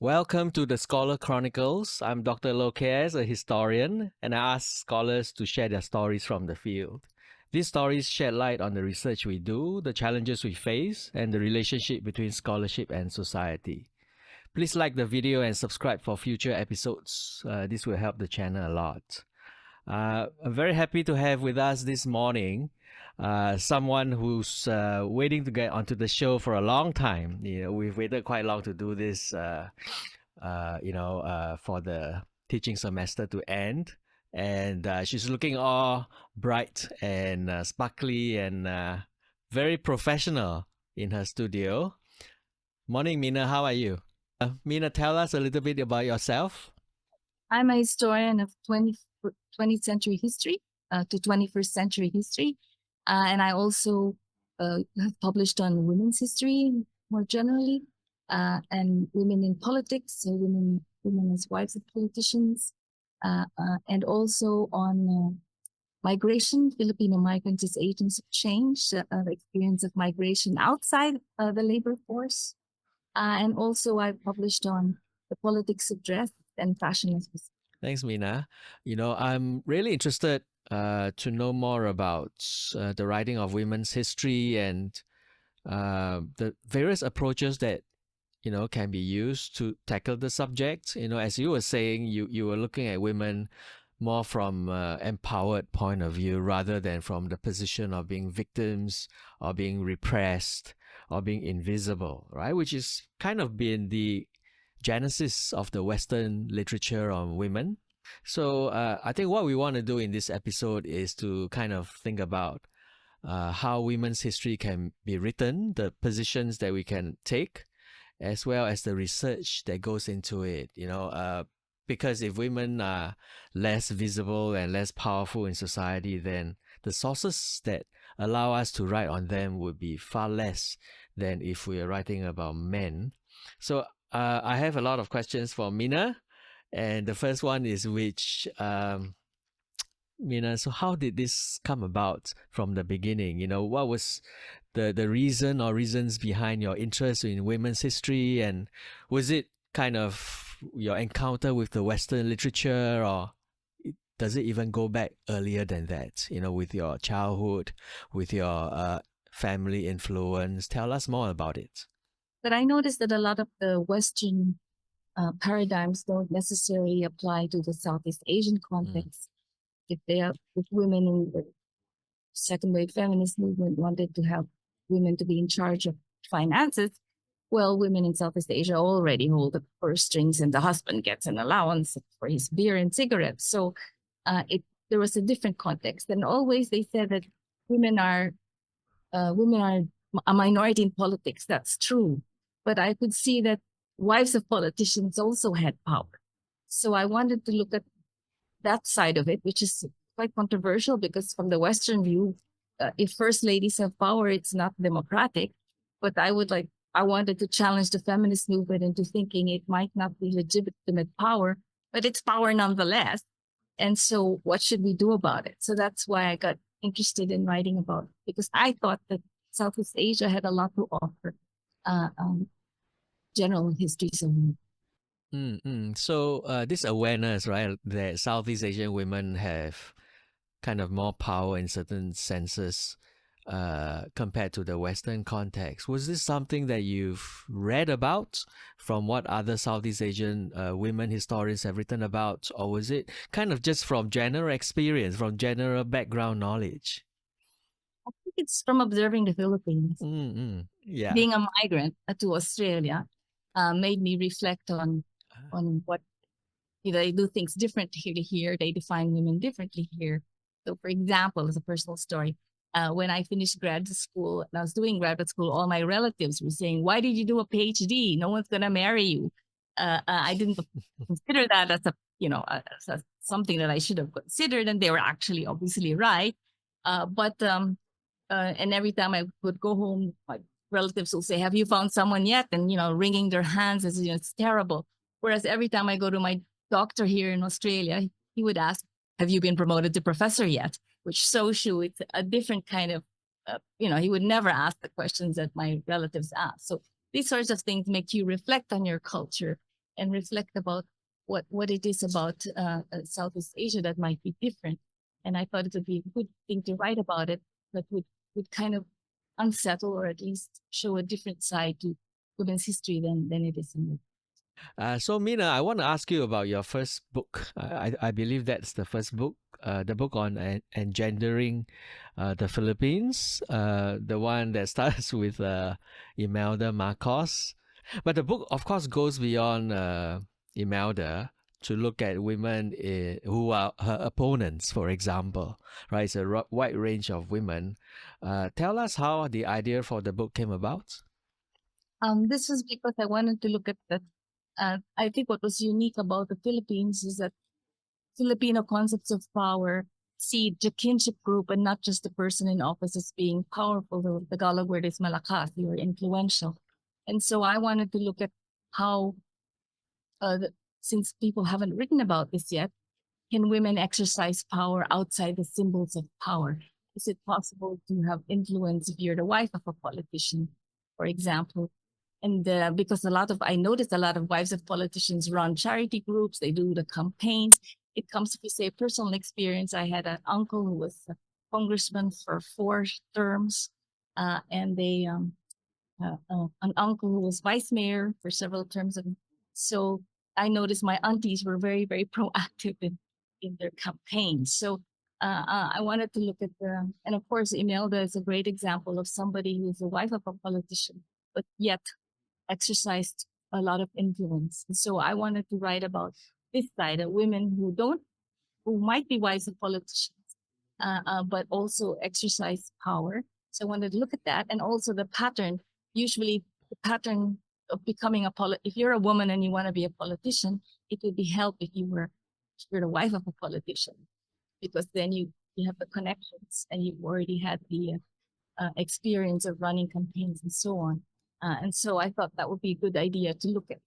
Welcome to the Scholar Chronicles. I'm Dr. Loh KS, a historian, and I ask scholars to share their stories from the field. These stories shed light on the research we do, the challenges we face, and the relationship between scholarship and society. Please like the video and subscribe for future episodes. This will help the channel a lot. I'm very happy to have with us this morning someone who's waiting to get onto the show for a long time. We've waited quite long to do this, for the teaching semester to end. And she's looking all bright and sparkly and very professional in her studio. Morning, Mina. How are you? Mina, tell us a little bit about yourself. I'm a historian of 20th century history to 21st century history. And I also have published on women's history more generally, and women in politics, so women as wives of politicians, and also on migration, Filipino migrants as agents of change, the experience of migration outside the labor force. And also I published on the politics of dress and fashion as well. Thanks, Mina. I'm really interested to know more about the writing of women's history and the various approaches that can be used to tackle the subject. As you were saying, you were looking at women more from empowered point of view rather than from the position of being victims or being repressed or being invisible, right? Which is kind of been the genesis of the Western literature on women. So I think what we want to do in this episode is to kind of think about how women's history can be written, the positions that we can take, as well as the research that goes into it. Because if women are less visible and less powerful in society, then the sources that allow us to write on them would be far less than if we are writing about men. So I have a lot of questions for Mina, and the first one is Mina, so how did this come about from the beginning? What was the reason or reasons behind your interest in women's history, and was it kind of your encounter with the Western literature, or does it even go back earlier than that? With your childhood, with your family influence. Tell us more about it. But I noticed that a lot of the Western paradigms don't necessarily apply to the Southeast Asian context. If women in the second wave feminist movement wanted to have women to be in charge of finances, well, women in Southeast Asia already hold the purse strings, and the husband gets an allowance for his beer and cigarettes. So there was a different context, and always they said that women are a minority in politics. That's true, but I could see that wives of politicians also had power. So I wanted to look at that side of it, which is quite controversial because from the Western view, if first ladies have power, it's not democratic. But I wanted to challenge the feminist movement into thinking it might not be legitimate power, but it's power nonetheless. And so what should we do about it? So that's why I got interested in writing about it, because I thought that Southeast Asia had a lot to offer, general histories of women. So this awareness, right, that Southeast Asian women have kind of more power in certain senses compared to the Western context. Was this something that you've read about from what other Southeast Asian women historians have written about, or was it kind of just from general experience, from general background knowledge? I think it's from observing the Philippines. Yeah. Being a migrant to Australia made me reflect on what they do things differently here. They define women differently here. So, for example, as a personal story, when I finished graduate school and I was doing graduate school, all my relatives were saying, "Why did you do a PhD? No one's gonna marry you." I didn't consider that as as something that I should have considered, and they were actually obviously right. And every time I would go home, my relatives will say, "Have you found someone yet?" And wringing their hands as it's terrible. Whereas every time I go to my doctor here in Australia, he would ask, "Have you been promoted to professor yet?" Which shows you it's a different kind of, he would never ask the questions that my relatives ask. So these sorts of things make you reflect on your culture and reflect about what it is about Southeast Asia that might be different. And I thought it would be a good thing to write about it, that would kind of unsettle or at least show a different side to women's history than it is in the. So Mina, I want to ask you about your first book. I believe that's the first book, the book on engendering the Philippines, the one that starts with Imelda Marcos. But the book, of course, goes beyond Imelda to look at women who are her opponents, for example. Right, it's a wide range of women. Tell us how the idea for the book came about. This was because I wanted to look at that. I think what was unique about the Philippines is that Filipino concepts of power see the kinship group and not just the person in office as being powerful. The Tagalog word is malakas, you are influential. And so I wanted to look at how, since people haven't written about this yet, can women exercise power outside the symbols of power? Is it possible to have influence if you're the wife of a politician, for example? And because I noticed a lot of wives of politicians run charity groups, they do the campaigns. It comes, if you say personal experience, I had an uncle who was a congressman for 4 terms, and an uncle who was vice mayor for several terms. And so I noticed my aunties were very, very proactive in their campaigns. So I wanted to look at and of course, Imelda is a great example of somebody who's the wife of a politician, but yet exercised a lot of influence. And so I wanted to write about this side of women who might be wives of politicians, but also exercise power. So I wanted to look at that, and also the pattern. Usually, the pattern of becoming if you're a woman and you want to be a politician, it would be help if you're the wife of a politician, because then you have the connections and you've already had the experience of running campaigns and so on. And so I thought that would be a good idea to look at.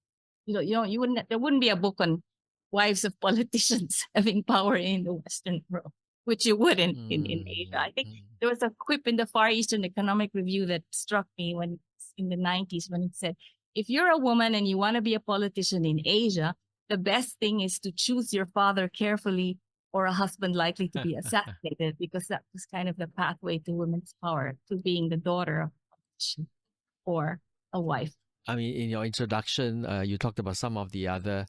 There wouldn't be a book on wives of politicians having power in the Western world, which you would in Asia. I think there was a quip in the Far Eastern Economic Review that struck me when in the 90s when it said, if you're a woman and you want to be a politician in Asia, the best thing is to choose your father carefully or a husband likely to be assassinated, because that was kind of the pathway to women's power, to being the daughter of a politician or a wife. I mean, in your introduction, you talked about some of the other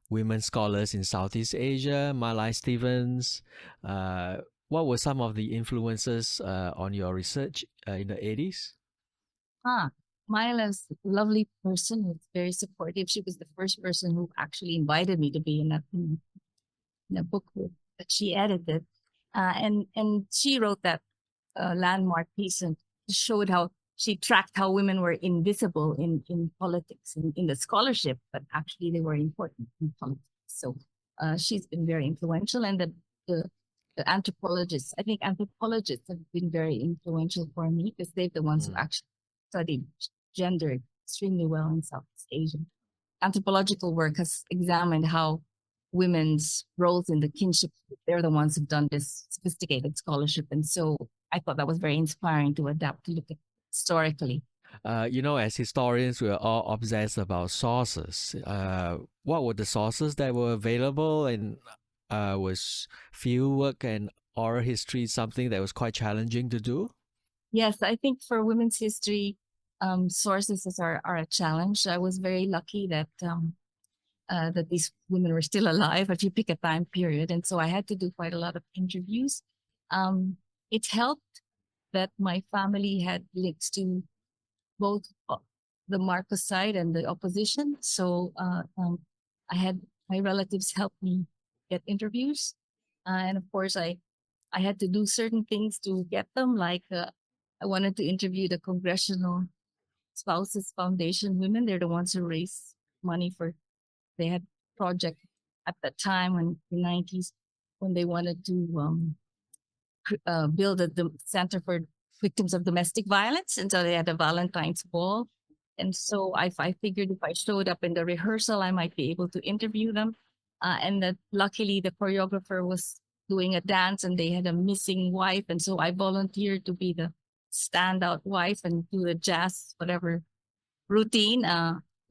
women scholars in Southeast Asia, Malai Stevens. What were some of the influences on your research in the 80s? Myla's a lovely person who's very supportive. She was the first person who actually invited me to be in a book that she edited. And she wrote that landmark piece and showed how she tracked how women were invisible in politics, in the scholarship, but actually they were important in politics. So she's been very influential. And the anthropologists, I think anthropologists have been very influential for me, because they're the ones who actually studied gender extremely well in Southeast Asia. Anthropological work has examined how women's roles in the kinship, they're the ones who've done this sophisticated scholarship. And so I thought that was very inspiring to adapt to look at historically. As historians, we're all obsessed about sources. What were the sources that were available? And was fieldwork and oral history something that was quite challenging to do? Yes, I think for women's history, sources are a challenge. I was very lucky that that these women were still alive if you pick a time period. And so I had to do quite a lot of interviews. It helped that my family had links to both the Marcos side and the opposition. So I had my relatives help me get interviews. And of course, I had to do certain things to get them. Like I wanted to interview the Congressional Spouses Foundation women. They're the ones who raise money they had project at that time in the 90s when they wanted to build the Center for Victims of Domestic Violence. And so they had a Valentine's Ball. And so I figured if I showed up in the rehearsal, I might be able to interview them. And that luckily the choreographer was doing a dance and they had a missing wife. And so I volunteered to be the standout wife and do the jazz, whatever routine.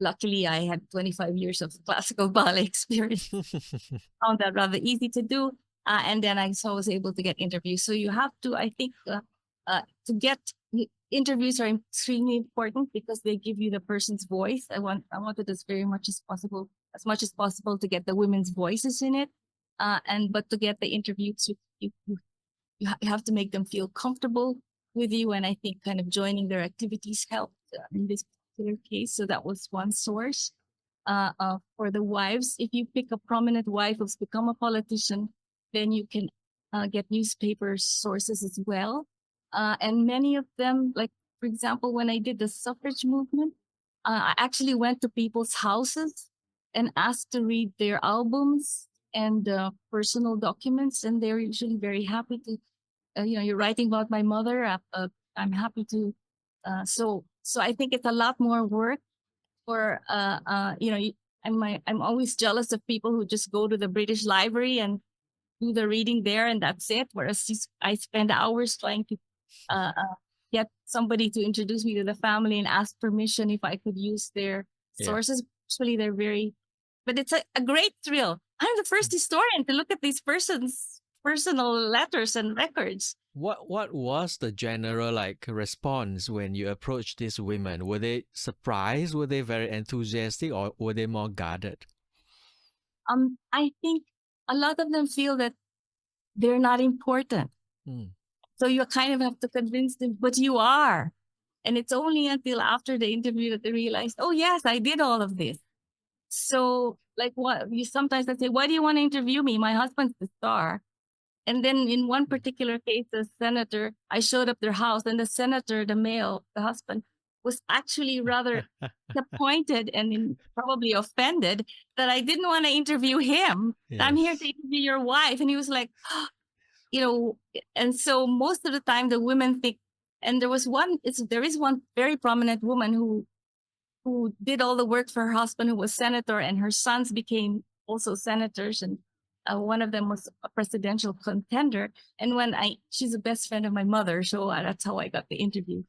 luckily I had 25 years of classical ballet experience. Found that rather easy to do. And then was able to get interviews. So you have to, I think, to get interviews are extremely important because they give you the person's voice. I wanted as much as possible to get the women's voices in it. But to get the interviews, you have to make them feel comfortable with you. And I think kind of joining their activities helped in this particular case. So that was one source. For the wives, if you pick a prominent wife who's become a politician, then you can get newspaper sources as well. And many of them, like, for example, when I did the suffrage movement, I actually went to people's houses and asked to read their albums and personal documents. And they're usually very happy to, you're writing about my mother. I'm happy to. So I think it's a lot more work for I'm always jealous of people who just go to the British Library and do the reading there and that's it. Whereas I spend hours trying to get somebody to introduce me to the family and ask permission if I could use their sources. Actually, they're but it's a great thrill. I'm the first historian to look at these persons' personal letters and records. What was the general response when you approached these women? Were they surprised? Were they very enthusiastic, or were they more guarded? I think a lot of them feel that they're not important. So you kind of have to convince them, but you are. And it's only until after the interview that they realize, oh yes, I did all of this. So sometimes I say, why do you want to interview me? My husband's the star. And then in one particular case, the senator, I showed up their house, and the senator, the husband, was actually rather disappointed and probably offended that I didn't want to interview him. Yes. I'm here to interview your wife. And he was like, and so most of the time the women think, and there is one very prominent woman who did all the work for her husband, who was senator, and her sons became also senators, and one of them was a presidential contender. And she's a best friend of my mother, so that's how I got the interview.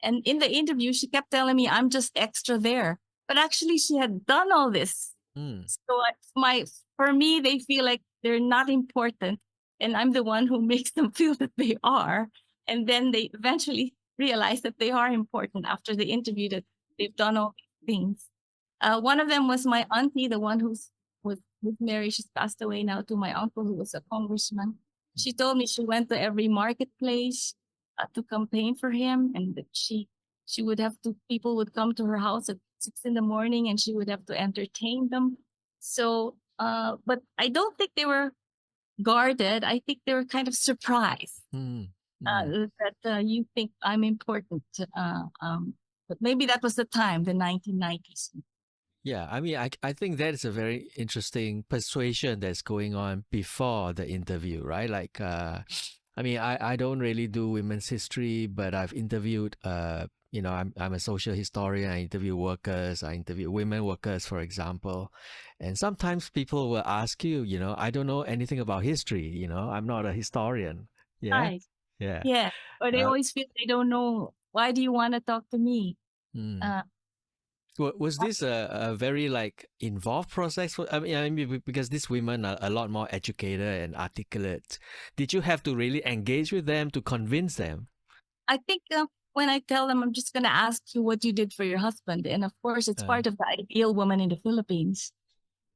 And in the interview, she kept telling me I'm just extra there, but actually she had done all this. So for me, they feel like they're not important, and I'm the one who makes them feel that they are. And then they eventually realize that they are important after the interview, that they've done all these things. One of them was my auntie, the one who's married. She's passed away now, to my uncle, who was a congressman. She told me she went to every marketplace to campaign for him, and that she would have people would come to her house at 6 a.m, and she would have to entertain them. So, but I don't think they were guarded. I think they were kind of surprised that you think I'm important. But maybe that was the time, the 1990s. Yeah, I mean, I think that is a very interesting persuasion that's going on before the interview, right? I mean, I don't really do women's history, but I've interviewed, I'm a social historian. I interview workers. I interview women workers, for example. And sometimes people will ask you, I don't know anything about history. I'm not a historian. Yeah. Right. Yeah. Or they always feel they don't know. Why do you want to talk to me? Was this a very involved process? I mean, because these women are a lot more educated and articulate. Did you have to really engage with them to convince them? I think when I tell them, I'm just going to ask you what you did for your husband. And of course, it's part of the ideal woman in the Philippines,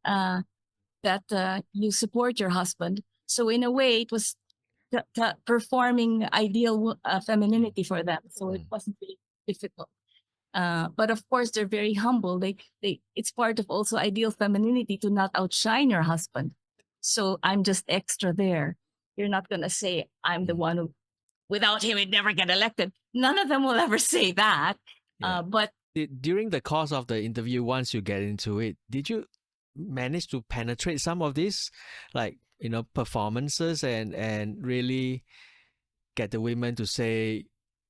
that you support your husband. So in a way, it was performing ideal femininity for them. So it wasn't really difficult. But of course, they're very humble. It's part of also ideal femininity to not outshine your husband. So I'm just extra there. You're not going to say I'm the one who, without him, he'd never get elected. None of them will ever say that. Yeah. But during the course of the interview, once you get into it, did you manage to penetrate some of these, performances and really get the women to say,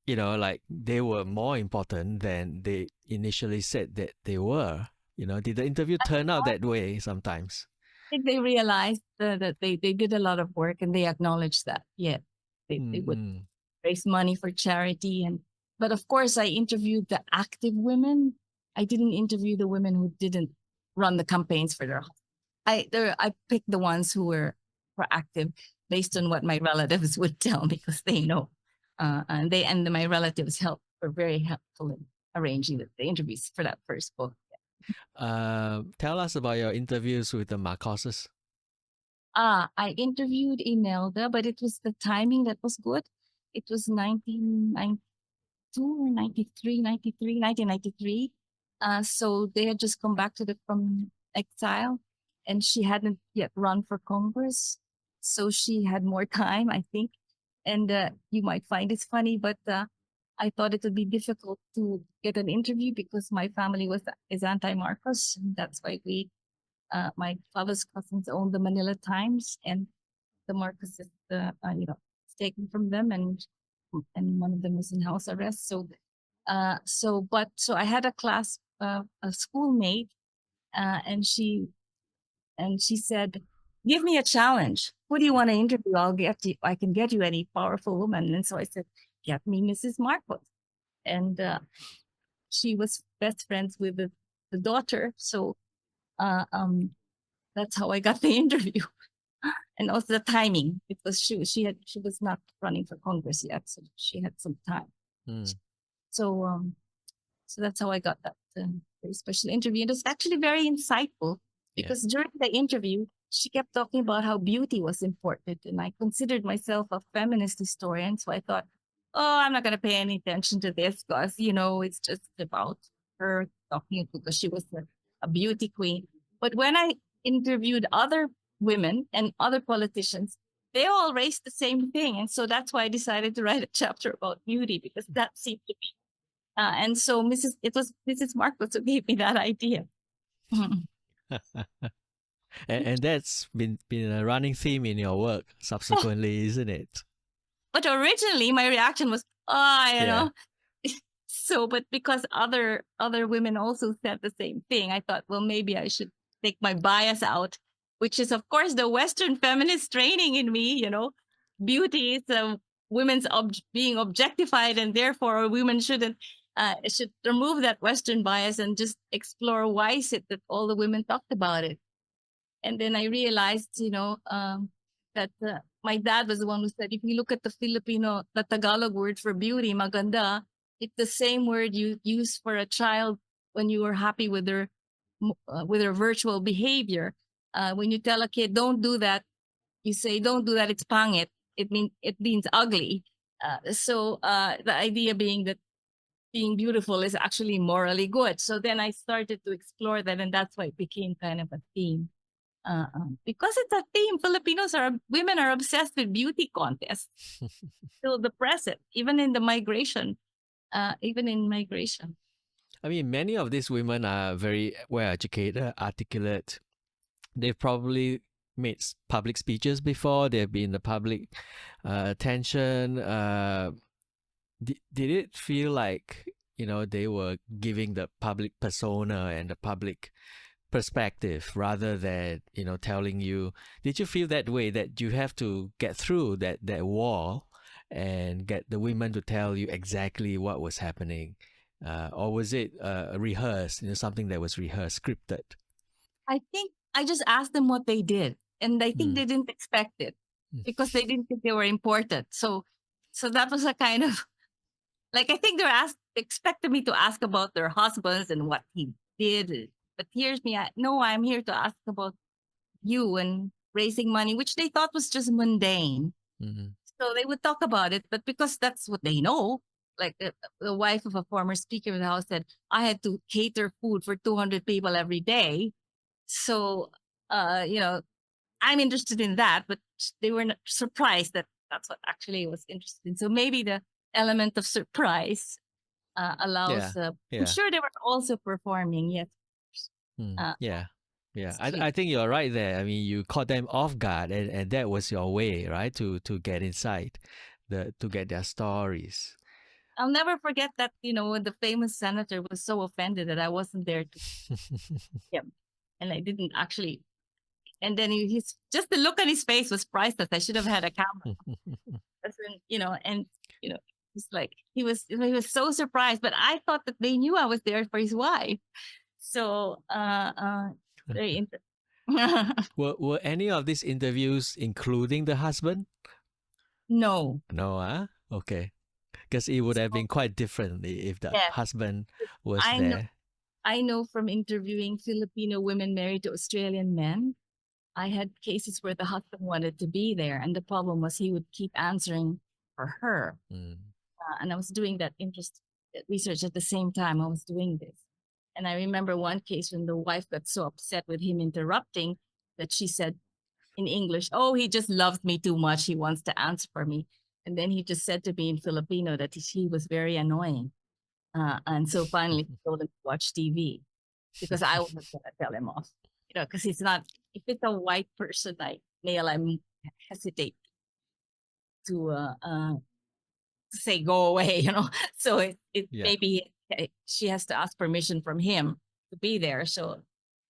they were more important than they initially said that they were? Did the interview turn out that way sometimes? I think they realized that they did a lot of work, and they acknowledged that. Yeah, they would raise money for charity. But of course, I interviewed the active women. I didn't interview the women who didn't run the campaigns for their. I picked the ones who were proactive based on what my relatives would tell me because they know, and my relatives were very helpful in arranging the interviews for that first book. Tell us about your interviews with the Marcoses. I interviewed Imelda, but it was the timing that was good. It was 1992 or 1993. So they had just come back from exile, and she hadn't yet run for Congress. So she had more time, I think. And you might find this funny, but I thought it would be difficult to get an interview because my family is anti-Marcos. That's why my father's cousins owned the Manila Times, and the Marcos is taken from them, and one of them was in house arrest. So I had a schoolmate, and she said, "Give me a challenge. Who do you want to interview? I can get you any powerful woman." And so I said, "Get me Mrs. Marcos." And she was best friends with the daughter. So that's how I got the interview. And also the timing. It was she was not running for Congress yet, so she had some time. So so that's how I got that very special interview. And it was actually very insightful because during the interview, she kept talking about how beauty was important. And I considered myself a feminist historian. So I thought, oh, I'm not going to pay any attention to this because, it's just about her talking because she was a beauty queen. But when I interviewed other women and other politicians, they all raised the same thing. And so that's why I decided to write a chapter about beauty because that seemed to be and so it was Mrs. Marcos who gave me that idea. And that's been a running theme in your work subsequently, isn't it? But originally my reaction was, know. So, but because other women also said the same thing, I thought, well, maybe I should take my bias out, which is, of course, the Western feminist training in me. Beauty is women's being objectified, and therefore women should remove that Western bias and just explore why is it that all the women talked about it. And then I realized, that my dad was the one who said, if you look at the Tagalog word for beauty, maganda, it's the same word you use for a child when you are happy with their virtual behavior. When you tell a kid, don't do that, you say, don't do that, it's pangit. It means ugly. So the idea being that being beautiful is actually morally good. So then I started to explore that, and that's why it became kind of a theme. Because it's a theme, women are obsessed with beauty contests. Still the present, even in migration. I mean, many of these women are very well educated, articulate. They've probably made public speeches before. They've been in the public attention. Did it feel like they were giving the public persona and the public perspective rather than telling you? Did you feel that way, that you have to get through that wall and get the women to tell you exactly what was happening, or was it rehearsed, something that was rehearsed, scripted? I think I just asked them what they did, and I think they didn't expect it because they didn't think they were important. So that was a kind of like, I think expected me to ask about their husbands and what he did. But here's me. I'm here to ask about you and raising money, which they thought was just mundane. So they would talk about it, but because that's what they know. Like the wife of a former speaker of the house said, I had to cater food for 200 people every day. So, I'm interested in that, but they were surprised that that's what actually was interested in. So maybe the element of surprise allows. I'm sure they were also performing. Yes. I think you're right there. I mean, you caught them off guard, and that was your way, right, to get inside, to get their stories. I'll never forget that, when the famous senator was so offended that I wasn't there to him, and I didn't actually. And then he's just the look on his face was priceless. I should have had a camera. And It's like he was so surprised, but I thought that they knew I was there for his wife. So very Were any of these interviews including the husband? no. No, okay. Because it would have So been quite different if the yes, husband was I know there. I know from interviewing Filipino women married to Australian men. I had cases where the husband wanted to be there, and the problem was he would keep answering for her. Mm. And I was doing that research at the same time I was doing this. And I remember one case when the wife got so upset with him interrupting that she said in English, "Oh, he just loves me too much. He wants to answer for me." And then he just said to me in Filipino that he was very annoying. And so finally, he told him to watch TV because I wasn't going to tell him off. Because it's not, if it's a white person like male, I hesitate to say go away, So it Yeah. maybe she has to ask permission from him to be there. So,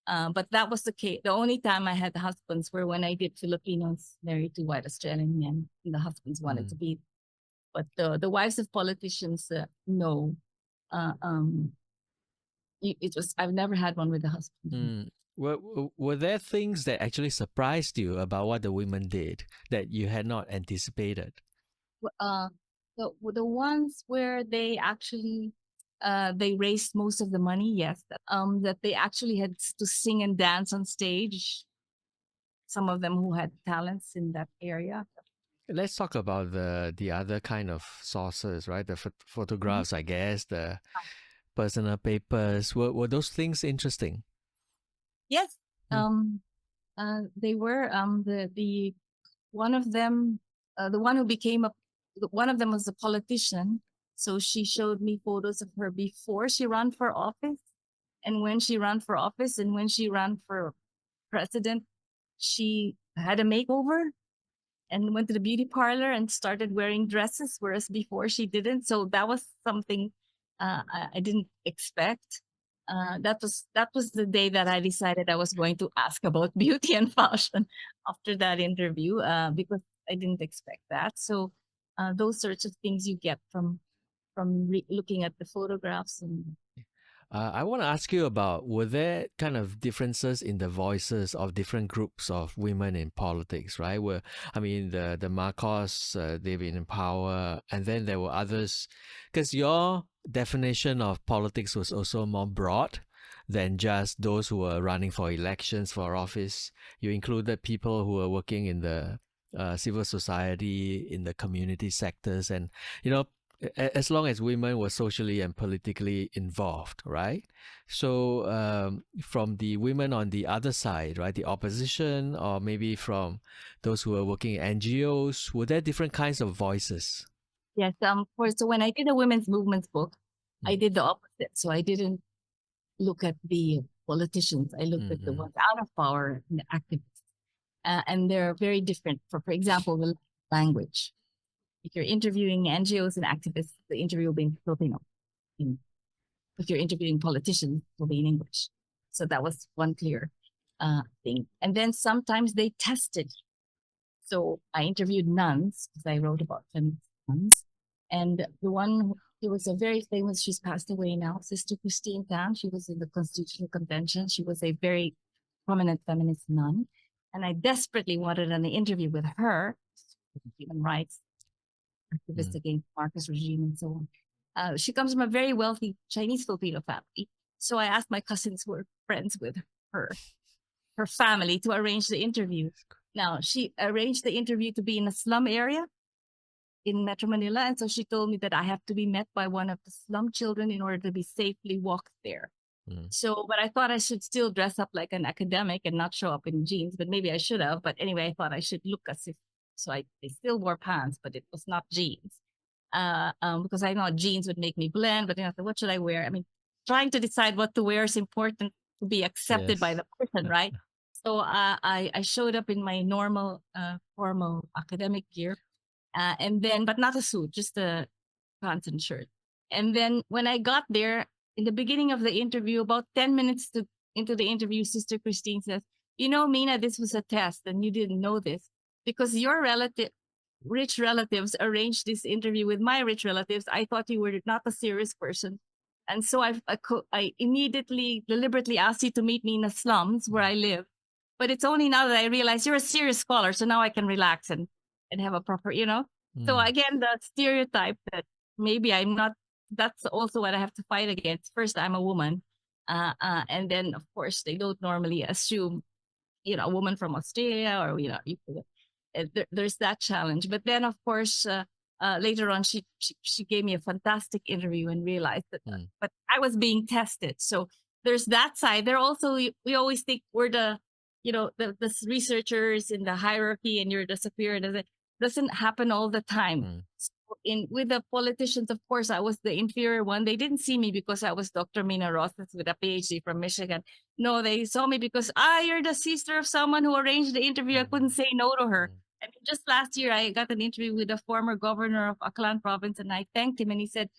but that was the case. The only time I had husbands were when I did Filipinos married to white Australian men, and the husbands wanted to be. But the wives of politicians, no. It was I've never had one with a husband. Were there things that actually surprised you about what the women did that you had not anticipated? Uh, the ones where they actually they raised most of the money, yes. That they actually had to sing and dance on stage. Some of them who had talents in that area. Let's talk about the other kind of sources, right? The Mhm. photographs, I guess, the personal papers. Were those things interesting? Yes. Hmm. They were the one of them, the one who became one of them was a politician. So she showed me photos of her before she ran for office, and when she ran for office, and when she ran for president, she had a makeover and went to the beauty parlor and started wearing dresses, whereas before she didn't. So that was something I didn't expect. That was the day that I decided I was going to ask about beauty and fashion after that interview, because I didn't expect that. So those sorts of things you get from looking at the photographs. And I want to ask you about, were there kind of differences in the voices of different groups of women in politics, right? I mean, the Marcos, they've been in power, and then there were others, because your definition of politics was also more broad than just those who were running for elections for office. You included people who were working in the civil society, in the community sectors, and you know as long as women were socially and politically involved, right? So, from the women on the other side, right, the opposition, or maybe from those who are working in NGOs, were there different kinds of voices? yes, so when I did a women's movements book, I did the opposite. So I didn't look at the politicians. I looked at the Mm-hmm. ones out of power and the activists. And they're very different. For example, the language. If you're interviewing NGOs and activists, the interview will be in Filipino. If you're interviewing politicians, it will be in English. So that was one clear thing. And then sometimes they tested. So I interviewed nuns because I wrote about feminist nuns. And the one who was a very famous, she's passed away now, Sister Christine Tan. She was in the Constitutional Convention. She was a very prominent feminist nun. And I desperately wanted an interview with her, human rights activist against Marcos regime and so on. She comes from a very wealthy Chinese Filipino family. So I asked my cousins who were friends with her family, to arrange the interview. Now, she arranged the interview to be in a slum area in Metro Manila. And so she told me that I have to be met by one of the slum children in order to be safely walked there. So, but I thought I should still dress up like an academic and not show up in jeans, but maybe I should have. But anyway, I thought I should look as if, so I still wore pants, but it was not jeans. Because I thought jeans would make me blend, but then I thought, what should I wear? I mean, trying to decide what to wear is important to be accepted by the person, right? So I showed up in my normal formal academic gear, and then, but not a suit, just a pants and shirt. And then when I got there, in the beginning of the interview, about 10 minutes into the interview, Sister Christine says, "You know, Mina, this was a test and you didn't know this because your relative rich relatives arranged this interview with my rich relatives, I thought you were not a serious person. And so I immediately, deliberately asked you to meet me in the slums where I live. But it's only now that I realize you're a serious scholar. So now I can relax and have a proper. So again, the stereotype that maybe I'm not, that's also what I have to fight against. First, I'm a woman. And then, of course, they don't normally assume, a woman from Australia or, there's that challenge. But then, of course, later on, she gave me a fantastic interview and realized that, but I was being tested. So there's that side. There also, we always think we're the researchers in the hierarchy and you're the superior. Doesn't happen all the time. So with the politicians, of course, I was the inferior one. They didn't see me because I was Dr. Mina Roces with a PhD from Michigan. No, they saw me because you're the sister of someone who arranged the interview. I couldn't say no to her. I mean, just last year, I got an interview with the former governor of Aklan province, and I thanked him, and he said,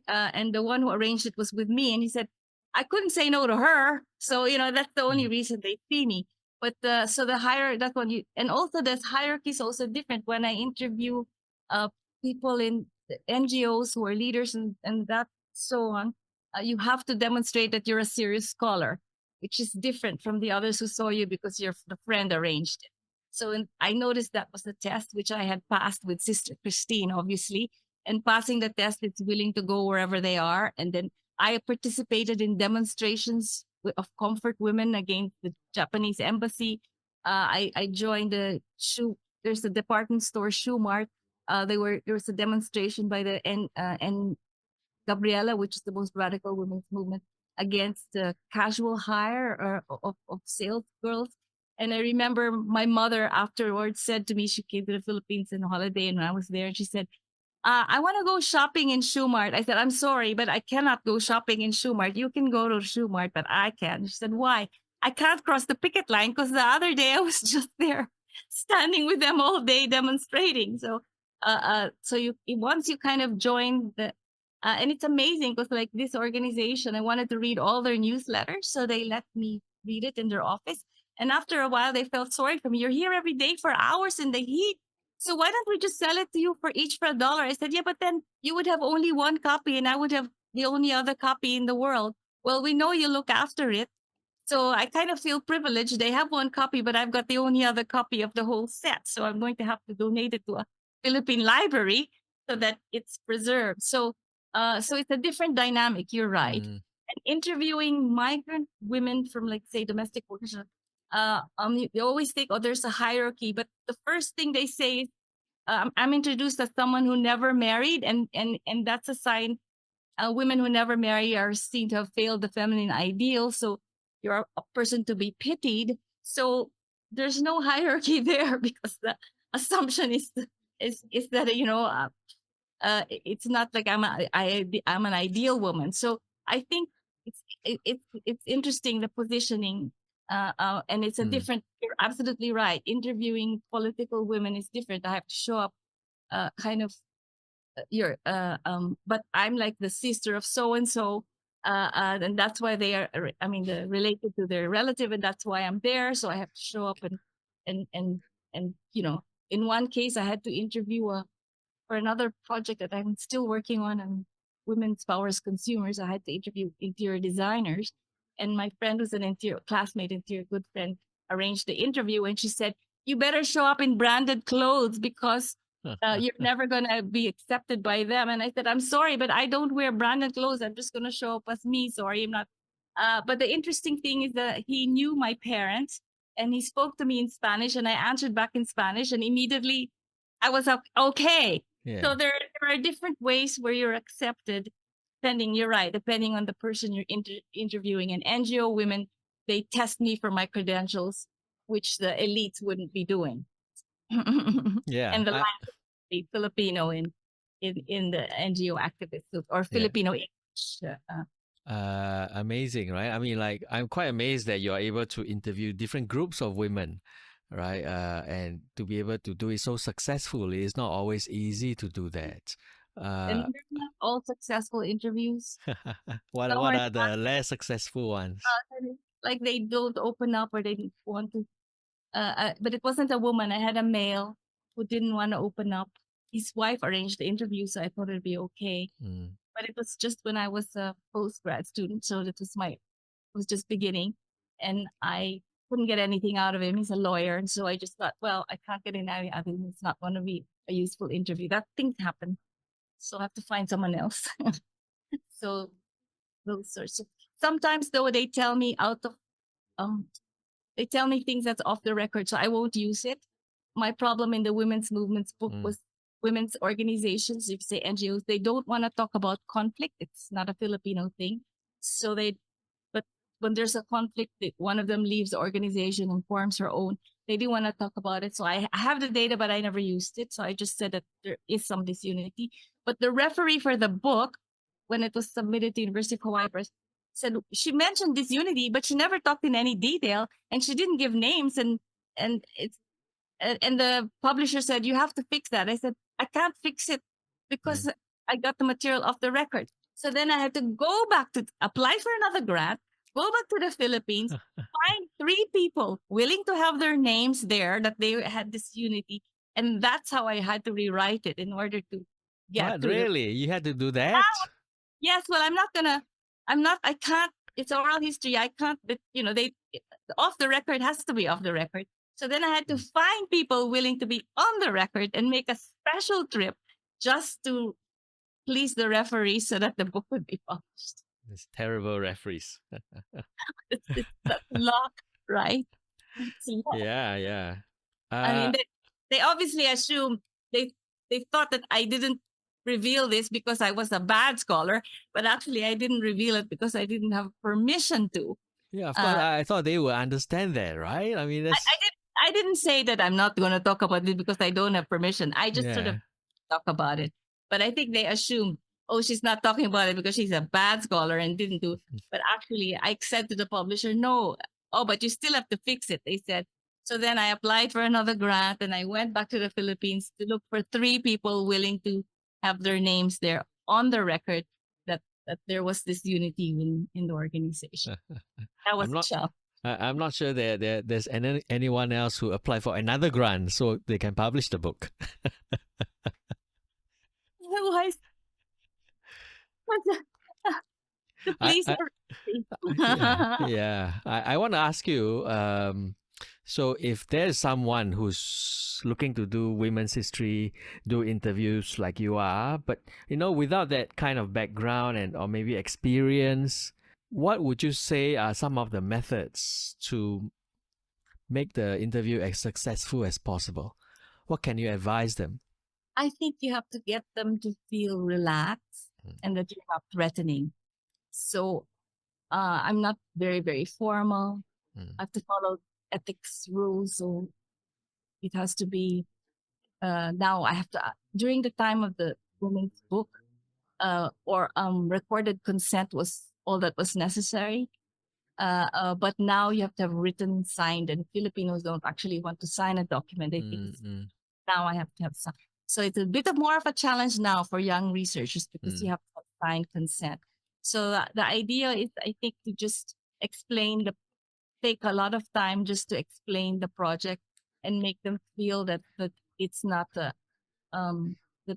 and the one who arranged it was with me, and he said, I couldn't say no to her. So, that's the only reason they see me. But so the higher that one and also this hierarchy is also different when I interview people in the NGOs who are leaders and that so on. You have to demonstrate that you're a serious scholar, which is different from the others who saw you because the friend arranged it. So I noticed that was the test which I had passed with Sister Christine, obviously, and passing the test, it's willing to go wherever they are. And then I participated demonstrations of comfort women against the Japanese embassy. I joined the shoe. There's a department store, Shoe Mart. There was a demonstration by the N Gabriela, which is the most radical women's movement against casual hire of sales girls. And I remember my mother afterwards said to me, she came to the Philippines on holiday, and when I was there, and she said, I want to go shopping in Shoe Mart. I said, I'm sorry, but I cannot go shopping in Shoe Mart. You can go to Shoe Mart, but I can't. She said, why? I can't cross the picket line because the other day I was just there standing with them all day demonstrating. So, once you kind of join and it's amazing because like this organization, I wanted to read all their newsletters, so they let me read it in their office. And after a while, they felt sorry for me. You're here every day for hours in the heat. So why don't we just sell it to you for each for $1? I said, yeah, but then you would have only one copy and I would have the only other copy in the world. Well, we know you look after it. So I kind of feel privileged. They have one copy, but I've got the only other copy of the whole set. So I'm going to have to donate it to a Philippine library so that it's preserved. So it's a different dynamic. You're right. And interviewing migrant women from, like, say, domestic workers, you always think, oh, there's a hierarchy. But the first thing they say is, I'm introduced as someone who never married, and that's a sign. Women who never marry are seen to have failed the feminine ideal. So you're a person to be pitied. So there's no hierarchy there because the assumption is that it's not like I'm an ideal woman. So I think it's interesting, the positioning, and it's a different. You're absolutely right. Interviewing political women is different. I have to show up, kind of. But I'm like the sister of so and so, and that's why they are. I mean, they're related to their relative, and that's why I'm there. So I have to show up and and and in one case, I had to interview for another project that I'm still working on women's power as consumers. I had to interview interior designers, and my friend was an interior classmate, interior good friend, arranged the interview, and she said, "You better show up in branded clothes because you're never gonna be accepted by them." And I said, "I'm sorry, but I don't wear branded clothes. I'm just gonna show up as me. Sorry, I'm not." But the interesting thing is that he knew my parents, and he spoke to me in Spanish, and I answered back in Spanish, and immediately I was okay. Yeah. So there are different ways where you're accepted, you're right, depending on the person you're interviewing. And NGO women, they test me for my credentials, which the elites wouldn't be doing. Yeah. And the lack of the Filipino in the NGO activists or Filipino English. Amazing, right? I mean, like, I'm quite amazed that you're able to interview different groups of women, right? And to be able to do it so successfully, it's not always easy to do that. And they're not all successful interviews. What Some are are the less successful ones? like they don't open up or they want to. But it wasn't a woman. I had a male. who didn't want to open up. His wife arranged the interview, so I thought it'd be okay. But it was just when I was a postgrad student, so it was just beginning, and I couldn't get anything out of him. He's a lawyer, and so I just thought, well, I can't get in any other. It's not going to be a useful interview. That things happen, so I have to find someone else. So those sorts of. Sometimes though they tell me they tell me things that's off the record, so I won't use it. My problem in the women's movements book was women's organizations, if you say NGOs, they don't want to talk about conflict. It's not a Filipino thing. So but when there's a conflict, one of them leaves the organization and forms her own. They didn't want to talk about it. So I have the data, but I never used it. So I just said that there is some disunity. But the referee for the book, when it was submitted to University of Hawaii Press, said she mentioned disunity, but she never talked in any detail, and she didn't give names. And the publisher said, you have to fix that. I said, I can't fix it because I got the material off the record. So then I had to go back to apply for another grant, go back to the Philippines, find 3 people willing to have their names there, that they had this unity. And that's how I had to rewrite it in order to get What, to really? You had to do that? Yes, well, I can't, it's oral history. I can't, but off the record has to be off the record. So then I had to find people willing to be on the record and make a special trip just to please the referee so that the book would be published. It's terrible referees. It's luck, right? Yeah. I mean, they obviously assume they thought that I didn't reveal this because I was a bad scholar, but actually I didn't reveal it because I didn't have permission to. Yeah, of course. I thought they would understand that, right? I mean, I didn't say that I'm not going to talk about it because I don't have permission. I just sort of talk about it. But I think they assumed, oh, she's not talking about it because she's a bad scholar and didn't do. But actually, I said to the publisher, no. Oh, but you still have to fix it. They said. So then I applied for another grant and I went back to the Philippines to look for 3 people willing to have their names there on the record that there was this unity in the organization. That was a shock. I'm not sure there's anyone else who applied for another grant so they can publish the book. Please. I want to ask you, so if there's someone who's looking to do women's history, do interviews like you are, but without that kind of background or maybe experience, what would you say are some of the methods to make the interview as successful as possible? What can you advise them? I think you have to get them to feel relaxed and that you're not threatening. So I'm not very, very formal. I have to follow ethics rules. So it has to be, now I have to, during the time of the women's book, recorded consent was all that was necessary. But now you have to have written, signed, and Filipinos don't actually want to sign a document. They think now I have to have signed. So it's a bit more of a challenge now for young researchers because you have to have signed consent. So the idea is, I think, to just take a lot of time just to explain the project and make them feel that it's not that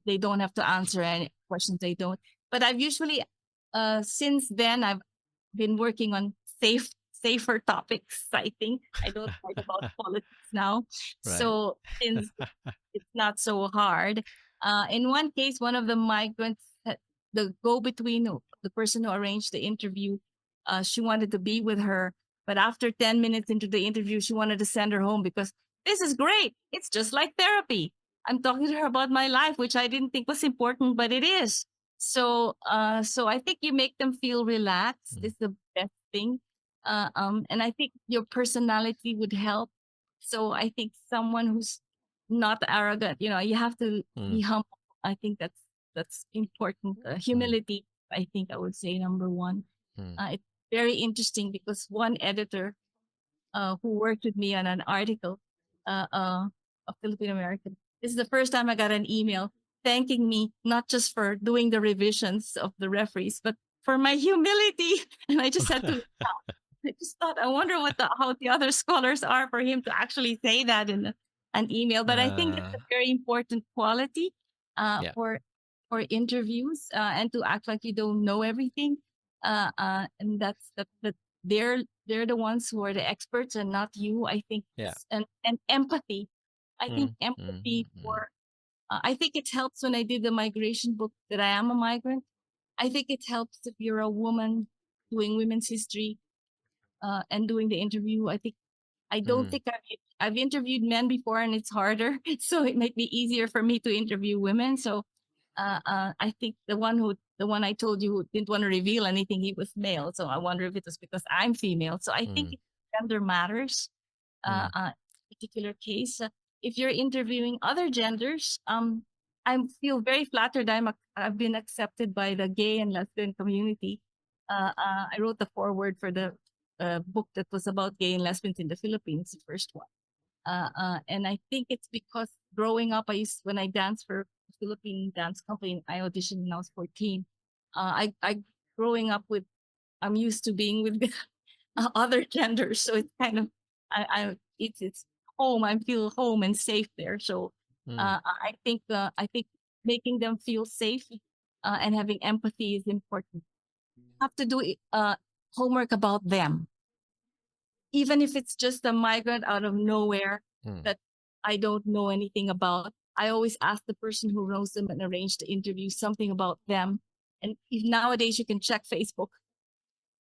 they don't have to answer any questions they don't. But I've usually, since then, I've been working on safer topics. I think I don't write about politics now, right. So since it's not so hard. In one case, one of the migrants, the go-between, the person who arranged the interview, she wanted to be with her, but after 10 minutes into the interview, she wanted to send her home because this is great. It's just like therapy. I'm talking to her about my life, which I didn't think was important, but it is. So I think you make them feel relaxed. This is the best thing. And I think your personality would help. So I think someone who's not arrogant, you have to be humble. I think that's important. Humility, I think I would say number 1. It's very interesting because one editor who worked with me on an article of Philippine American, this is the first time I got an email thanking me, not just for doing the revisions of the referees, but for my humility. And I just had to, I just thought, I wonder how the other scholars are for him to actually say that. an email. But I think that's a very important quality Yeah. for interviews, and to act like you don't know everything. And that's that they're the ones who are the experts and not you. I think Yeah. and empathy. I think Mm, mm, empathy mm, for I think it helps when I did the migration book that I am a migrant. I think it helps if you're a woman doing women's history and doing the interview. I don't mm, think I've interviewed men before, and it's harder, so it might be easier for me to interview women. So I think the one I told you who didn't want to reveal anything, he was male. So I wonder if it was because I'm female. So I think mm, gender matters. mm, Particular case. If you're interviewing other genders, I feel very flattered. I've been accepted by the gay and lesbian community. I wrote the foreword for the book that was about gay and lesbians in the Philippines, the first one. And I think it's because growing up, when I danced for a Philippine dance company, I auditioned when I was 14. I growing up with, I'm used to being with other genders, so it's kind of, it's home. I feel home and safe there. So mm, I think making them feel safe and having empathy is important. Have to do homework about them, even if it's just a migrant out of nowhere mm. that I don't know anything about. I always ask the person who knows them and arrange the interview something about them. And if nowadays you can check Facebook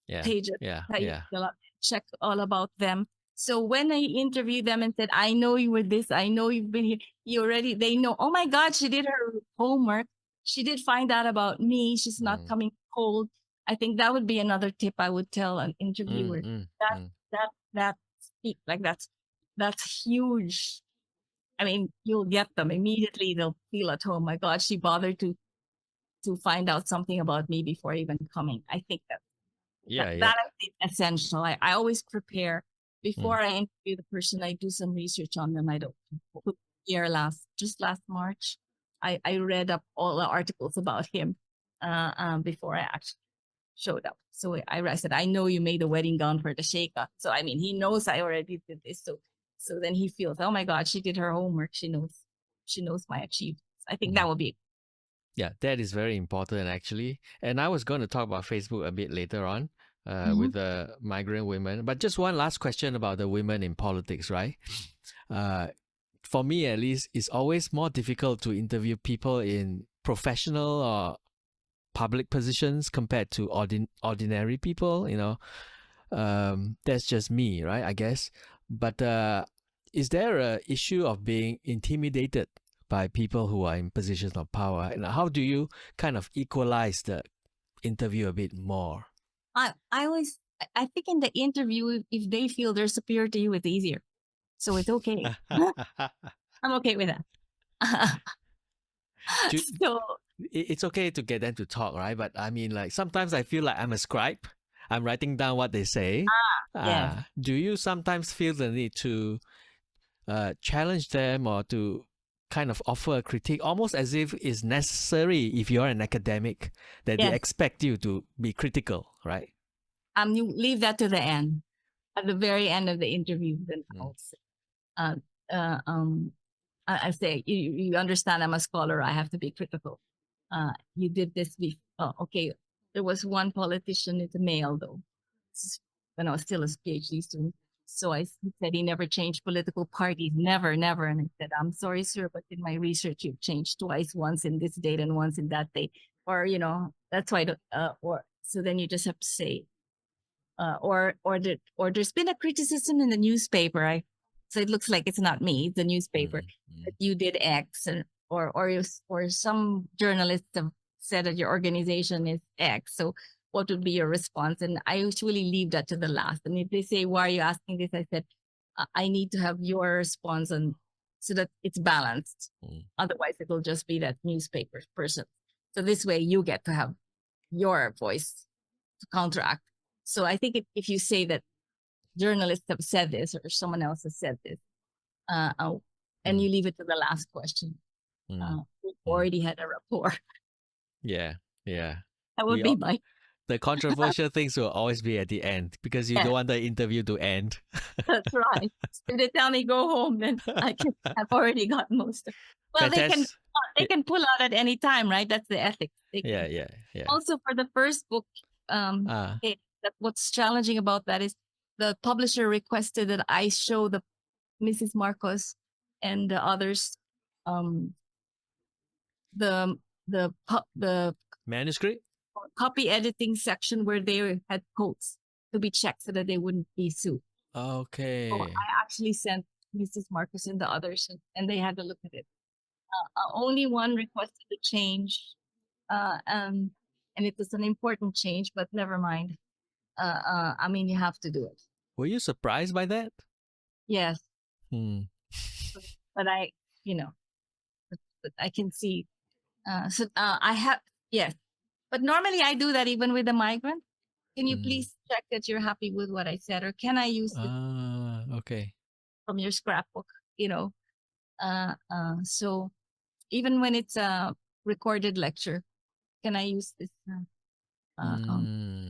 Yeah. pages, Yeah. that you Yeah. check all about them. So when I interviewed them and said, I know you were this, I know you've been here, they know, oh my God, she did her homework. She did find out about me. She's not Mm, coming cold. I think that would be another tip I would tell an mm, interviewer. mm, That, mm, that, like that's huge. I mean, you'll get them immediately. They'll feel at home. My God, she bothered to find out something about me before even coming. I think yeah. Yeah. that is essential. I always prepare Mm, before I interview the person. I do some research on them. I don't year last March. I read up all the articles about him before I actually showed up. So I said, I know you made a wedding gown for the Sheikah. So I mean, he knows I already did this. So then he feels, oh my God, she did her homework. She knows my achievements. I think mhm. that would be Yeah, that is very important actually. And I was going to talk about Facebook a bit later on Mhm. with the migrant women. But just one last question about the women in politics, right? Uh, for me, at least, it's always more difficult to interview people in professional or public positions compared to ordinary people, that's just me, right? I guess. But is there a issue of being intimidated by people who are in positions of power? And how do you kind of equalize the interview a bit more? I always I think in the interview, if they feel they're superior to you, it's easier. So it's okay. I'm okay with that. Do, So it's okay to get them to talk, right? But I mean, like sometimes I feel like I'm a scribe. I'm writing down what they say. yes, Do you sometimes feel the need to challenge them or to kind of offer a critique, almost as if it's necessary if you're an academic that they yes. expect you to be critical, right? You leave that to the end, at the very end of the interview. Then Mm, I'll say, uh, uh, um, I say, you understand, I'm a scholar. I have to be critical. You did this before. Oh, okay. There was one politician, it's a male though, when I was still a PhD student. So he said he never changed political parties, never, never. And I said, I'm sorry, sir, but in my research, you've changed twice, once in this date and once in that date. Or, that's why, or so then you just have to say, or there's been a criticism in the newspaper. So it looks like it's not me, it's the newspaper, mm, mm, that you did X, or some journalists have said that your organization is X. So what would be your response? And I usually leave that to the last. And if they say, why are you asking this? I said, I need to have your response and so that it's balanced. mm, Otherwise, it'll just be that newspaper person. So this way you get to have your voice to counteract. So I think if you say that journalists have said this or someone else has said this, uh, uh, and mm, you leave it to the last question, mm, we mm. already had a rapport. Yeah, yeah. That would We be all, my. the controversial things will always be at the end because you Yes, don't want the interview to end. that's right. If they tell me go home, then I've already got most of. Well, Fantastic. they can pull out at any time, right? That's the ethics. They Yeah, can. yeah, yeah. Also, for the first book, Ah, what's challenging about that is the publisher requested that I show the Mrs. Marcos and the others, um, the the manuscript. copy editing section where they had quotes to be checked so that they wouldn't be sued. So Okay. I actually sent Mrs. Marcos and the others, and they had to look at it. Only one requested a change, and it was an important change, but never mind. I mean, you have to do it. Were you surprised by that? Yes, Hmm. but I, but I can see. I have, yes, but normally I do that even with a migrant. Can you please check that you're happy with what I said, or can I use this Okay. from your scrapbook? So even when it's a recorded lecture, can I use this?